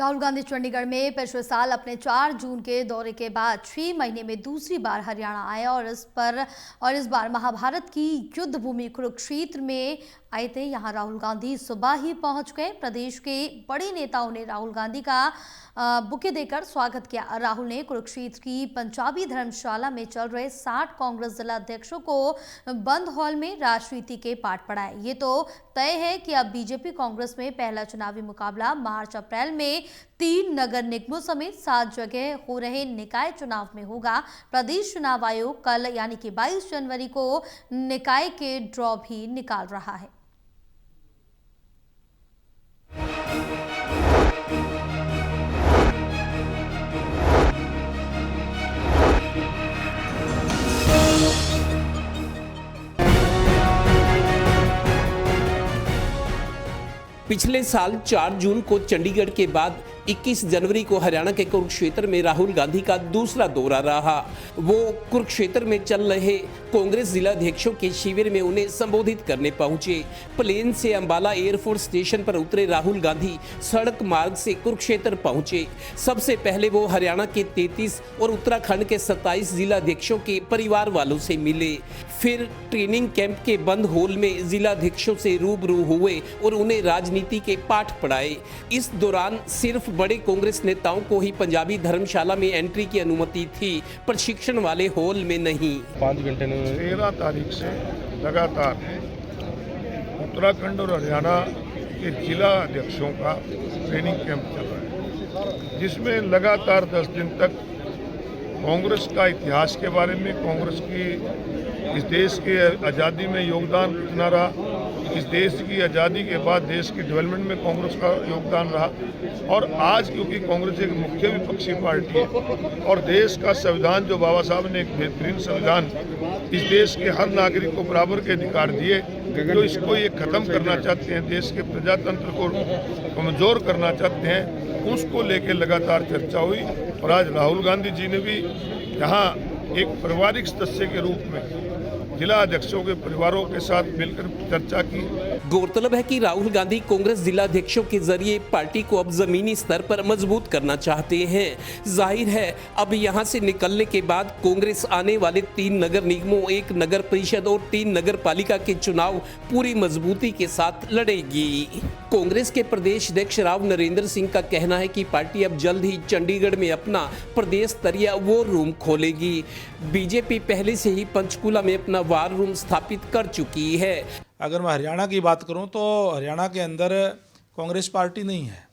राहुल गांधी चंडीगढ़ में पिछले साल अपने 4 जून के दौरे के बाद 6 महीने में दूसरी बार हरियाणा आए और इस बार महाभारत की युद्ध भूमि कुरुक्षेत्र में आए थे। यहां राहुल गांधी सुबह ही पहुंच गए। प्रदेश के बड़े नेताओं ने राहुल गांधी का बुके देकर स्वागत किया। राहुल ने कुरुक्षेत्र की पंजाबी धर्मशाला में चल रहे 60 कांग्रेस जिला अध्यक्षों को बंद हॉल में राजनीति के पाठ पढ़ाए। ये तो तय है कि अब बीजेपी कांग्रेस में पहला चुनावी मुकाबला मार्च अप्रैल में 3 नगर निगमों समेत 7 जगह हो रहे निकाय चुनाव में होगा। प्रदेश चुनाव आयोग कल यानी कि 22 जनवरी को निकाय के ड्रॉ भी निकाल रहा है। पिछले साल 4 जून को चंडीगढ़ के बाद 21 जनवरी को हरियाणा के कुरुक्षेत्र में राहुल गांधी का दूसरा दौरा रहा। वो कुरुक्षेत्र में चल रहे कांग्रेस जिला अध्यक्षों के शिविर में उन्हें संबोधित करने पहुंचे। प्लेन से अंबाला एयरफोर्स स्टेशन पर उतरे राहुल गांधी सड़क मार्ग से कुरुक्षेत्र पहुंचे। सबसे पहले वो हरियाणा के 33 और उत्तराखंड के 27 जिला अध्यक्षों के परिवार वालों से मिले। फिर ट्रेनिंग कैंप के बंद हॉल में जिला अध्यक्षों से रूबरू हुए और उन्हें राजनीति के पाठ पढ़ाए। इस दौरान सिर्फ बड़े कांग्रेस नेताओं को ही पंजाबी धर्मशाला में एंट्री की अनुमति थी, प्रशिक्षण वाले हॉल में नहीं। 5 घंटे में 13 तारीख से लगातार उत्तराखंड और हरियाणा के जिला अध्यक्षों का ट्रेनिंग कैंप चल रहा है, जिसमें लगातार 10 दिन तक कांग्रेस का इतिहास के बारे में, कांग्रेस की इस देश के आज़ादी में योगदान कितना रहा, इस देश की आज़ादी के बाद देश की डेवलपमेंट में कांग्रेस का योगदान रहा, और आज क्योंकि कांग्रेस एक मुख्य विपक्षी पार्टी है और देश का संविधान जो बाबा साहब ने एक बेहतरीन संविधान इस देश के हर नागरिक को बराबर के अधिकार दिए, जो इसको ये खत्म करना चाहते हैं, देश के प्रजातंत्र को कमज़ोर करना चाहते हैं, उसको लेकर लगातार चर्चा हुई। और आज राहुल गांधी जी ने भी यहाँ एक पारिवारिक सदस्य के रूप में जिला अध्यक्षों के परिवारों के साथ मिलकर चर्चा की। गौरतलब है कि राहुल गांधी कांग्रेस जिला अध्यक्षों के जरिए पार्टी को अब जमीनी स्तर पर मजबूत करना चाहते हैं। जाहिर है अब यहां से निकलने के बाद कांग्रेस आने वाले 3 नगर निगमों, 1 नगर परिषद और 3 नगर पालिका के चुनाव पूरी मजबूती के साथ लड़ेगी। कांग्रेस के प्रदेश अध्यक्ष राव नरेंद्र सिंह का कहना है कि पार्टी अब जल्द ही चंडीगढ़ में अपना प्रदेश स्तरीय वॉर रूम खोलेगी। बीजेपी पहले से ही पंचकूला में अपना वॉर रूम स्थापित कर चुकी है। अगर मैं हरियाणा की बात करूं तो हरियाणा के अंदर कांग्रेस पार्टी नहीं है।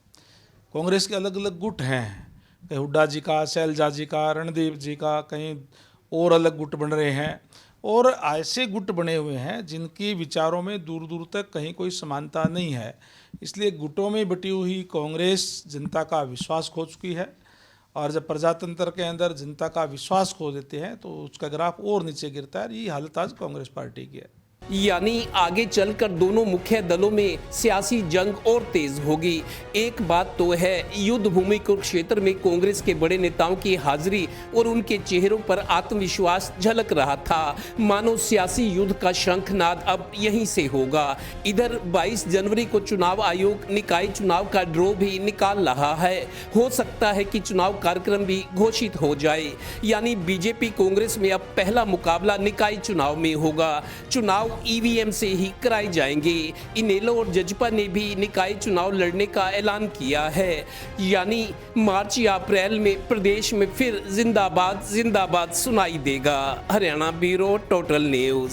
कांग्रेस के अलग अलग गुट हैं, कहीं हुड्डा जी का, शैलजा जी का, रणदीप जी का, कहीं और अलग गुट बन रहे हैं, और ऐसे गुट बने हुए हैं जिनकी विचारों में दूर दूर तक कहीं कोई समानता नहीं है। इसलिए गुटों में बटी हुई कांग्रेस जनता का विश्वास खो चुकी है, और जब प्रजातंत्र के अंदर जनता का विश्वास खो देते हैं तो उसका ग्राफ और नीचे गिरता है। ये हालत आज कांग्रेस पार्टी की है। यानी आगे चलकर दोनों मुख्य दलों में सियासी जंग और तेज होगी। एक बात तो है, युद्ध भूमि कुरुक्षेत्र में कांग्रेस के बड़े नेताओं की हाजिरी और उनके चेहरों पर आत्मविश्वास झलक रहा था। मानो सियासी युद्ध का शंखनाद अब यहीं से होगा। इधर 22 जनवरी को चुनाव आयोग निकाय चुनाव का ड्रॉ भी निकाल रहा है। हो सकता है कि चुनाव कार्यक्रम भी घोषित हो जाए। यानी बीजेपी कांग्रेस में अब पहला मुकाबला निकाय चुनाव में होगा। चुनाव ईवीएम से ही कराए जाएंगे। इनेलो और जजपा ने भी निकाय चुनाव लड़ने का ऐलान किया है। यानी मार्च या अप्रैल में प्रदेश में फिर जिंदाबाद जिंदाबाद सुनाई देगा। Haryana bureau, total news.